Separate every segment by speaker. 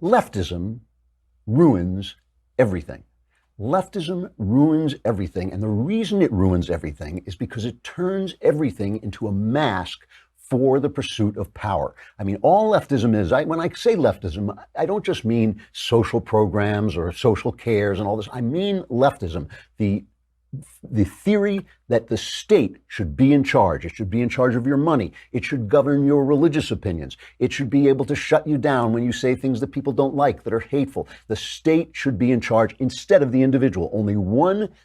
Speaker 1: Leftism ruins everything. Leftism ruins everything, and the reason it ruins everything is because it turns everything into a mask for the pursuit of power. I mean, all leftism is, when I say leftism, I don't just mean social programs or social cares and all this. I mean leftism, the theory that the state should be in charge. It should be in charge of your money. It should govern your religious opinions. It should be able to shut you down when you say things that people don't like, that are hateful. The state should be in charge instead of the individual.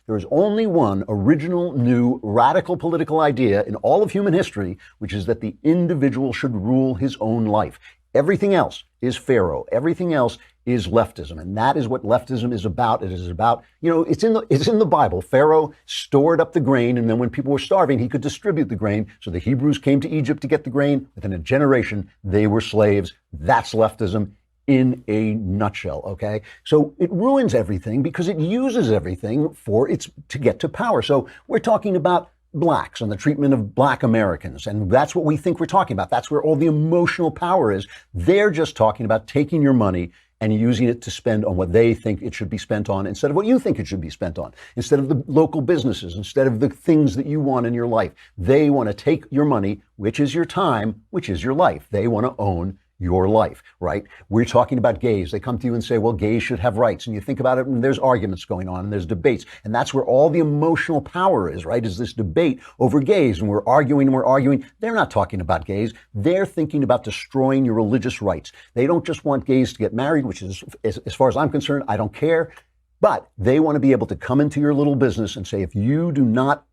Speaker 1: There is only one original, new, radical political idea in all of human history, which is that the individual should rule his own life. Everything else is Pharaoh. Everything else is leftism. And that is what leftism is about. It is about, it's in the Bible. Pharaoh stored up the grain, and then when people were starving, he could distribute the grain. So the Hebrews came to Egypt to get the grain. Within a generation, they were slaves. That's leftism in a nutshell, okay? So it ruins everything because it uses everything to get to power. So we're talking about blacks and the treatment of black Americans. And that's what we think we're talking about. That's where all the emotional power is. They're just talking about taking your money and using it to spend on what they think it should be spent on instead of what you think it should be spent on, instead of the local businesses, instead of the things that you want in your life. They want to take your money, which is your time, which is your life. They want to own your life, right? We're talking about gays. They come to you and say, well, gays should have rights. And you think about it, and there's arguments going on, and there's debates. And that's where all the emotional power is, right? Is this debate over gays. And we're arguing. They're not talking about gays. They're thinking about destroying your religious rights. They don't just want gays to get married, which is, as far as I'm concerned, I don't care. But they want to be able to come into your little business and say, if you do not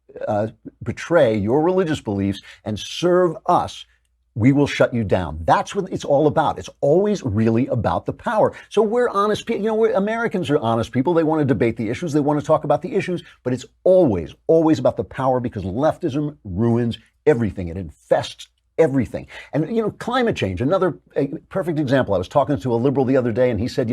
Speaker 1: betray your religious beliefs and serve us, we will shut you down. That's what it's all about. It's always really about the power. So we're honest people. Americans are honest people. They want to debate the issues. They want to talk about the issues, but it's always, always about the power because leftism ruins everything. It infests everything. And, climate change, another perfect example. I was talking to a liberal the other day and he said,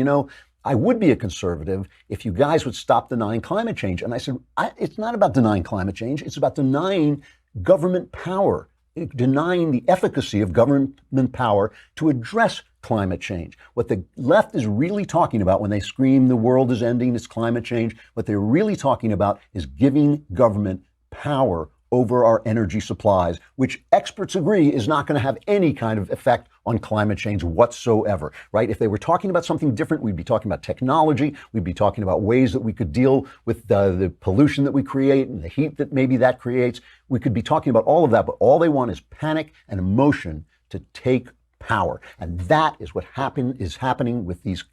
Speaker 1: I would be a conservative if you guys would stop denying climate change. And I said, it's not about denying climate change. It's about denying government power, denying the efficacy of government power to address climate change. What the left is really talking about when they scream the world is ending, it's climate change, what they're really talking about is giving government power over our energy supplies, which experts agree is not going to have any kind of effect on climate change whatsoever, right? If they were talking about something different, we'd be talking about technology, we'd be talking about ways that we could deal with the pollution that we create and the heat that maybe that creates. We could be talking about all of that, but all they want is panic and emotion to take power. And that is what is happening with these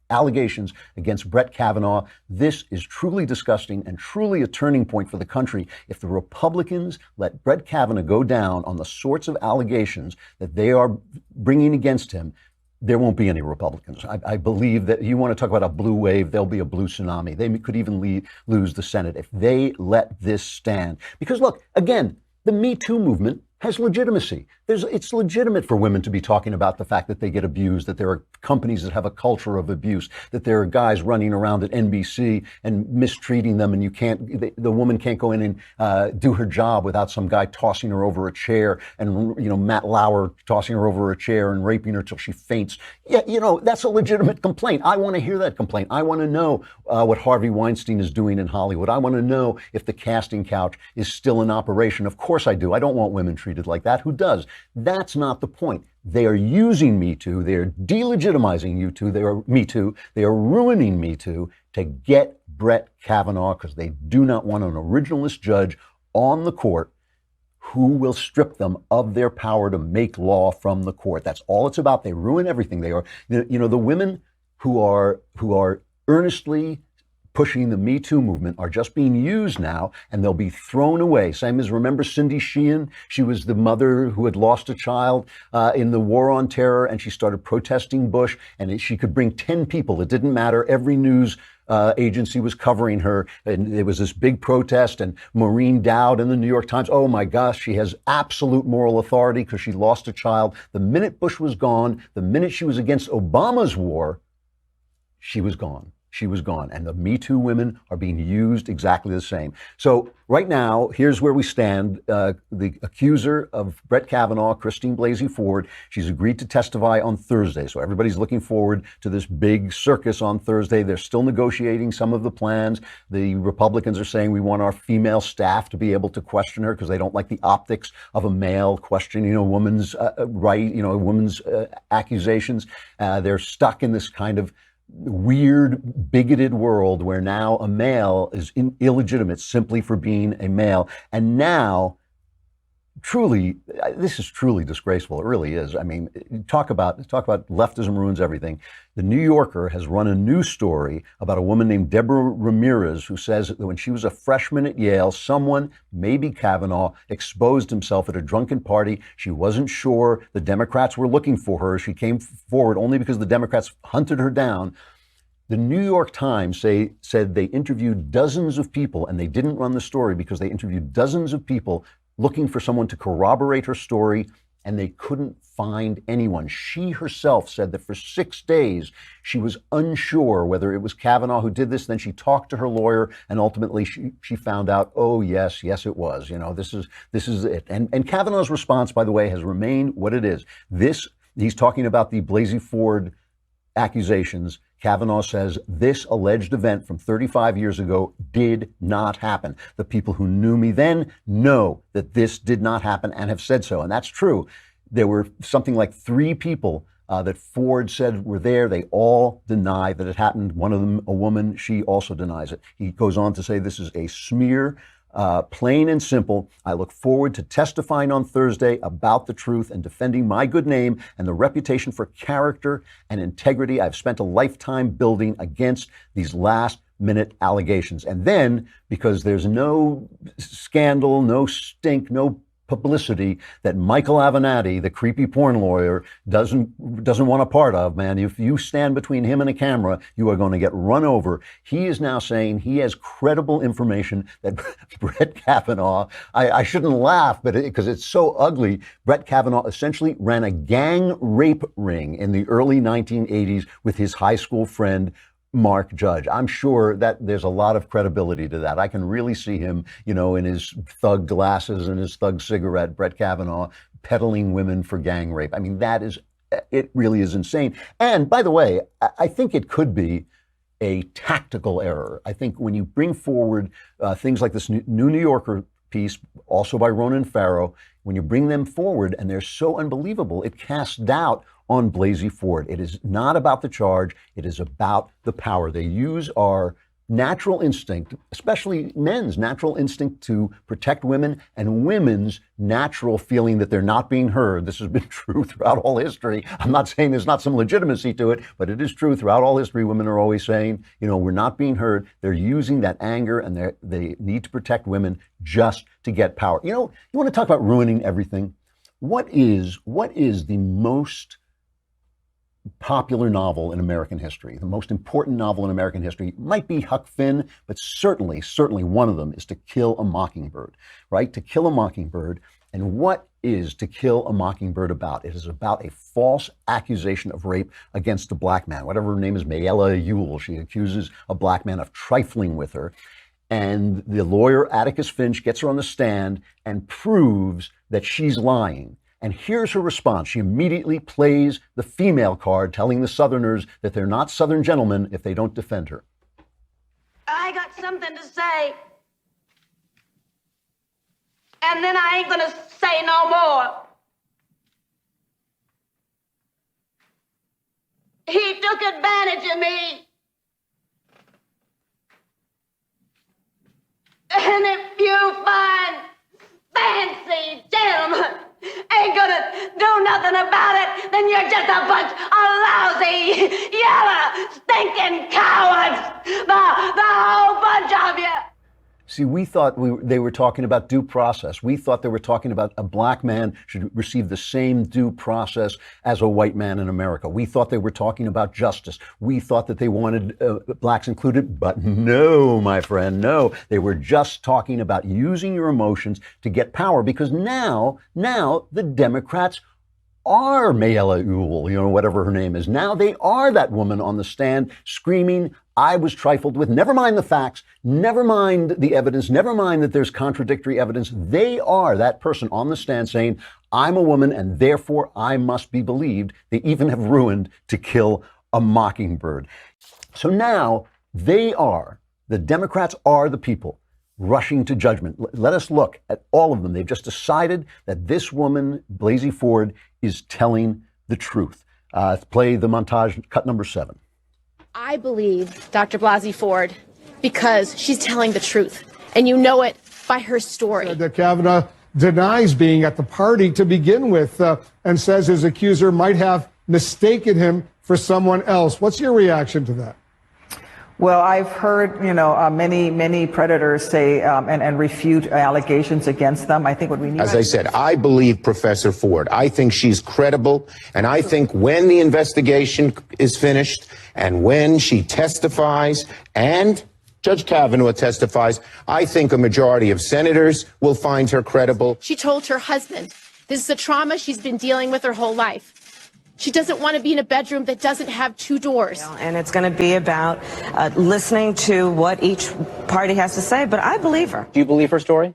Speaker 1: allegations against Brett Kavanaugh. This is truly disgusting and truly a turning point for the country. If the Republicans let Brett Kavanaugh go down on the sorts of allegations that they are bringing against him, there won't be any Republicans. I believe that you want to talk about a blue wave, there'll be a blue tsunami. They could even lose the Senate if they let this stand. Because look, again, the Me Too movement has legitimacy. It's legitimate for women to be talking about the fact that they get abused, that there are companies that have a culture of abuse, that there are guys running around at NBC and mistreating them, and the woman can't go in and do her job without some guy tossing her over a chair, and Matt Lauer tossing her over a chair and raping her till she faints. Yeah, that's a legitimate complaint. I want to hear that complaint. I want to know what Harvey Weinstein is doing in Hollywood. I want to know if the casting couch is still in operation. Of course I do. I don't want women treated like that. Who does? That's not the point. They are using Me Too. They are delegitimizing Me Too. They are ruining Me Too to get Brett Kavanaugh because they do not want an originalist judge on the court who will strip them of their power to make law from the court. That's all it's about. They ruin everything. They are, the women who are earnestly pushing the Me Too movement are just being used now, and they'll be thrown away. Same as, remember Cindy Sheehan? She was the mother who had lost a child in the war on terror, and she started protesting Bush, and she could bring 10 people. It didn't matter. Every news agency was covering her, and there was this big protest, and Maureen Dowd in the New York Times, oh my gosh, she has absolute moral authority because she lost a child. The minute Bush was gone, the minute she was against Obama's war, she was gone. she was gone. And the Me Too women are being used exactly the same. So right now, here's where we stand. The accuser of Brett Kavanaugh, Christine Blasey Ford, she's agreed to testify on Thursday. So everybody's looking forward to this big circus on Thursday. They're still negotiating some of the plans. The Republicans are saying we want our female staff to be able to question her because they don't like the optics of a male questioning, a woman's right, a woman's accusations. They're stuck in this kind of weird, bigoted world where now a male is illegitimate simply for being a male. And now, truly, this is truly disgraceful. It really is. I mean, talk about leftism ruins everything. The New Yorker has run a news story about a woman named Deborah Ramirez who says that when she was a freshman at Yale, someone, maybe Kavanaugh, exposed himself at a drunken party. She wasn't sure the Democrats were looking for her. She came forward only because the Democrats hunted her down. The New York Times said they interviewed dozens of people, and they didn't run the story because they interviewed dozens of people looking for someone to corroborate her story, and they couldn't find anyone. She herself said that for 6 days, she was unsure whether it was Kavanaugh who did this. Then she talked to her lawyer, and ultimately she found out, oh, yes, it was. This is it. And Kavanaugh's response, by the way, has remained what it is. He's talking about the Blasey Ford accusations. Kavanaugh says this alleged event from 35 years ago did not happen. The people who knew me then know that this did not happen and have said so. And that's true. There were something like 3 people that Ford said were there. They all deny that it happened. One of them, a woman, she also denies it. He goes on to say this is a smear. Plain and simple. I look forward to testifying on Thursday about the truth and defending my good name and the reputation for character and integrity I've spent a lifetime building against these last-minute allegations. And then, because there's no scandal, no stink, no publicity that Michael Avenatti, the creepy porn lawyer, doesn't want a part of, man. If you stand between him and a camera, you are going to get run over. He is now saying he has credible information that Brett Kavanaugh, I shouldn't laugh, but because it's so ugly, Brett Kavanaugh essentially ran a gang rape ring in the early 1980s with his high school friend, Mark Judge. I'm sure that there's a lot of credibility to that. I can really see him, in his thug glasses and his thug cigarette, Brett Kavanaugh, peddling women for gang rape. I mean, it really is insane. And by the way, I think it could be a tactical error. I think when you bring forward things like this New Yorker piece, also by Ronan Farrow, when you bring them forward and they're so unbelievable, it casts doubt on Blasey Ford. It is not about the charge. It is about the power. They use our natural instinct, especially men's natural instinct to protect women and women's natural feeling that they're not being heard. This has been true throughout all history. I'm not saying there's not some legitimacy to it, but it is true throughout all history. Women are always saying, we're not being heard. They're using that anger and they need to protect women just to get power. You want to talk about ruining everything? What is the most popular novel in American history? The most important novel in American history might be Huck Finn, but certainly one of them is To Kill a Mockingbird, right? To Kill a Mockingbird. And what is To Kill a Mockingbird about? It is about a false accusation of rape against a black man. Whatever her name is, Mayella Ewell. She accuses a black man of trifling with her. And the lawyer, Atticus Finch, gets her on the stand and proves that she's lying. And here's her response. She immediately plays the female card, telling the Southerners that they're not Southern gentlemen if they don't defend her.
Speaker 2: I got something to say. And then I ain't gonna say no more. He took advantage of me. And if you find fancy gentlemen ain't gonna do nothing about it, then you're just a bunch of lousy, yellow, stinking cowards. The whole bunch of you.
Speaker 1: See, we thought they were talking about due process. We thought they were talking about a black man should receive the same due process as a white man in America. We thought they were talking about justice. We thought that they wanted blacks included, but no, my friend, no. They were just talking about using your emotions to get power, because now the Democrats are Mayella Ewell, whatever her name is. Now they are that woman on the stand screaming, I was trifled with. Never mind the facts, never mind the evidence, never mind that there's contradictory evidence. They are that person on the stand saying, I'm a woman and therefore I must be believed. They even have ruined To Kill a Mockingbird. So now the Democrats are the people rushing to judgment. Let us look at all of them. They've just decided that this woman, Blasey Ford, is telling the truth. Play the montage, cut number 7.
Speaker 3: I believe Dr. Blasey Ford because she's telling the truth, and you know it by her story.
Speaker 4: That Kavanaugh denies being at the party to begin with and says his accuser might have mistaken him for someone else. What's your reaction to that?
Speaker 5: Well, I've heard, many predators say and refute allegations against them. I think what we need...
Speaker 6: As I said, I believe Professor Ford. I think she's credible. And I think when the investigation is finished and when she testifies and Judge Kavanaugh testifies, I think a majority of senators will find her credible.
Speaker 3: She told her husband, this is a trauma she's been dealing with her whole life. She doesn't want to be in a bedroom that doesn't have 2 doors.
Speaker 7: And it's going to be about listening to what each party has to say, but I believe her.
Speaker 8: Do you believe her story?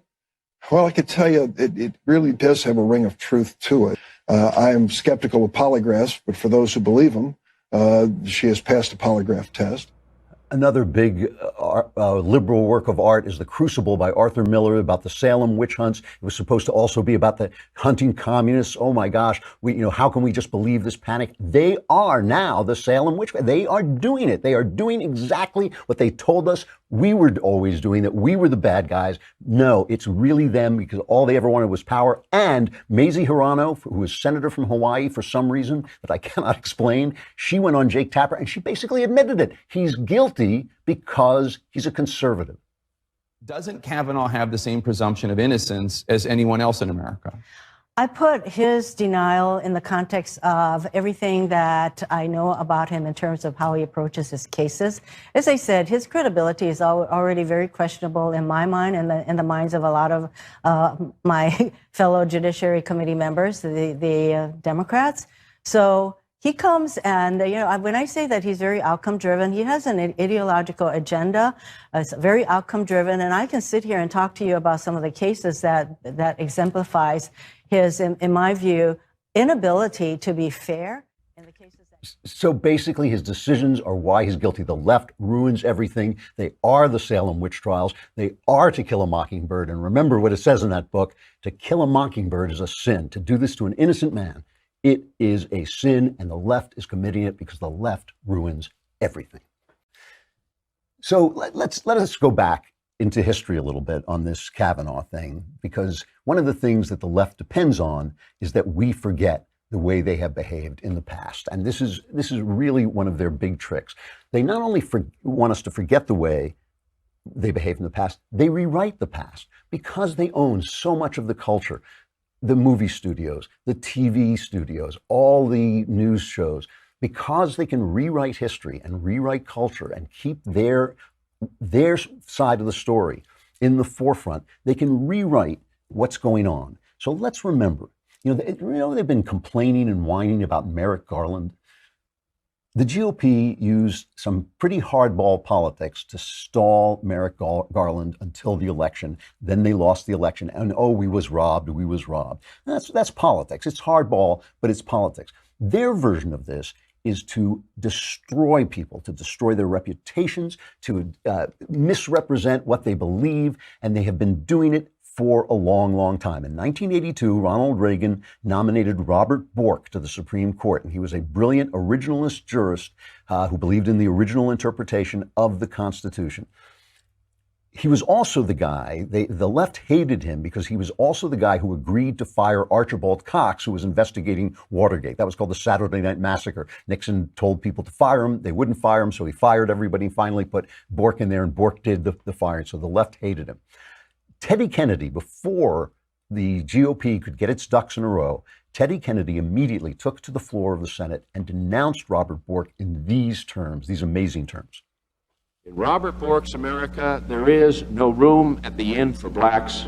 Speaker 9: Well, I could tell you it really does have a ring of truth to it. I am skeptical of polygraphs, but for those who believe them, she has passed a polygraph test.
Speaker 1: Another big liberal work of art is The Crucible by Arthur Miller about the Salem witch hunts. It was supposed to also be about the hunting communists. Oh my gosh, how can we just believe this panic? They are now the Salem witch. They are doing it. They are doing exactly what they told us we were always doing, that we were the bad guys. No, it's really them because all they ever wanted was power. And Mazie Hirono, who is senator from Hawaii for some reason that I cannot explain, she went on Jake Tapper and she basically admitted it. He's guilty because he's a conservative.
Speaker 10: Doesn't Kavanaugh have the same presumption of innocence as anyone else in America?
Speaker 11: I put his denial in the context of everything that I know about him in terms of how he approaches his cases. As I said, his credibility is already very questionable in my mind and in the minds of a lot of my fellow Judiciary Committee members, the Democrats. So he comes and, when I say that he's very outcome driven, he has an ideological agenda. It's very outcome driven. And I can sit here and talk to you about some of the cases that exemplifies his, in my view, inability to be fair in the cases that...
Speaker 1: So basically his decisions are why he's guilty. The left ruins everything. They are the Salem witch trials. They are To Kill a Mockingbird. And remember what it says in that book, to kill a mockingbird is a sin. To do this to an innocent man, it is a sin, and the left is committing it because the left ruins everything. So let us go back into history a little bit on this Kavanaugh thing, because one of the things that the left depends on is that we forget the way they have behaved in the past. And this is really one of their big tricks. They not only want us to forget the way they behaved in the past, they rewrite the past because they own so much of the culture. The movie studios, the TV studios, all the news shows, because they can rewrite history and rewrite culture and keep their side of the story in the forefront, they can rewrite what's going on. So let's remember, they've been complaining and whining about Merrick Garland. The GOP used some pretty hardball politics to stall Merrick Garland until the election. Then they lost the election, and we was robbed. That's politics. It's hardball, but it's politics. Their version of this is to destroy people, to destroy their reputations, to misrepresent what they believe, and they have been doing it for a long, long time. In 1982, Ronald Reagan nominated Robert Bork to the Supreme Court, and he was a brilliant originalist jurist who believed in the original interpretation of the Constitution. He was also the guy, the left hated him because he was also the guy who agreed to fire Archibald Cox, who was investigating Watergate. That was called the Saturday Night Massacre. Nixon told people to fire him. They wouldn't fire him, so he fired everybody and finally put Bork in there, and Bork did the firing. So the left hated him. Teddy Kennedy, before the GOP could get its ducks in a row, Teddy Kennedy immediately took to the floor of the Senate and denounced Robert Bork in these terms, these amazing terms.
Speaker 12: In Robert Bork's America, there is no room at the inn for blacks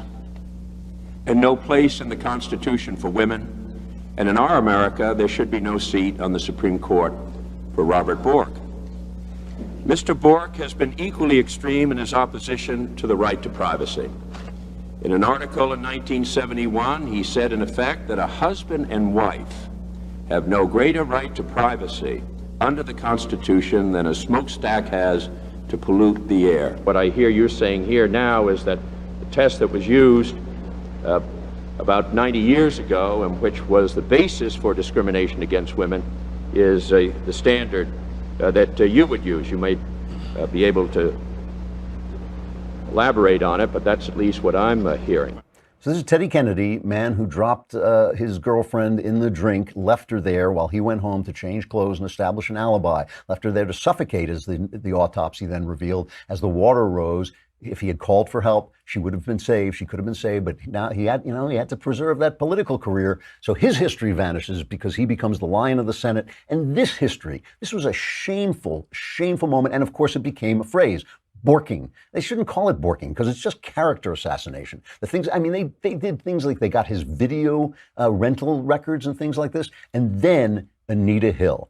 Speaker 12: and no place in the Constitution for women. And in our America, there should be no seat on the Supreme Court for Robert Bork. Mr. Bork has been equally extreme in his opposition to the right to privacy. In an article in 1971, he said, in effect, that a husband and wife have no greater right to privacy under the Constitution than a smokestack has to pollute the air. What I hear you're saying here now is that the test that was used about 90 years ago, and which was the basis for discrimination against women, is the standard that you would use. You may be able to elaborate on it, but that's at least what I'm hearing.
Speaker 1: So this is Teddy Kennedy, man who dropped his girlfriend in the drink, left her there while he went home to change clothes and establish an alibi, left her there to suffocate, as the autopsy then revealed. As the water rose, if he had called for help, she would have been saved. She could have been saved, but now he had to preserve that political career. So his history vanishes because he becomes the lion of the Senate. And this was a shameful, shameful moment. And of course, it became a phrase. Borking. They shouldn't call it borking because it's just character assassination. The things, I mean, they did things like they got his video rental records and things like this. And then Anita Hill.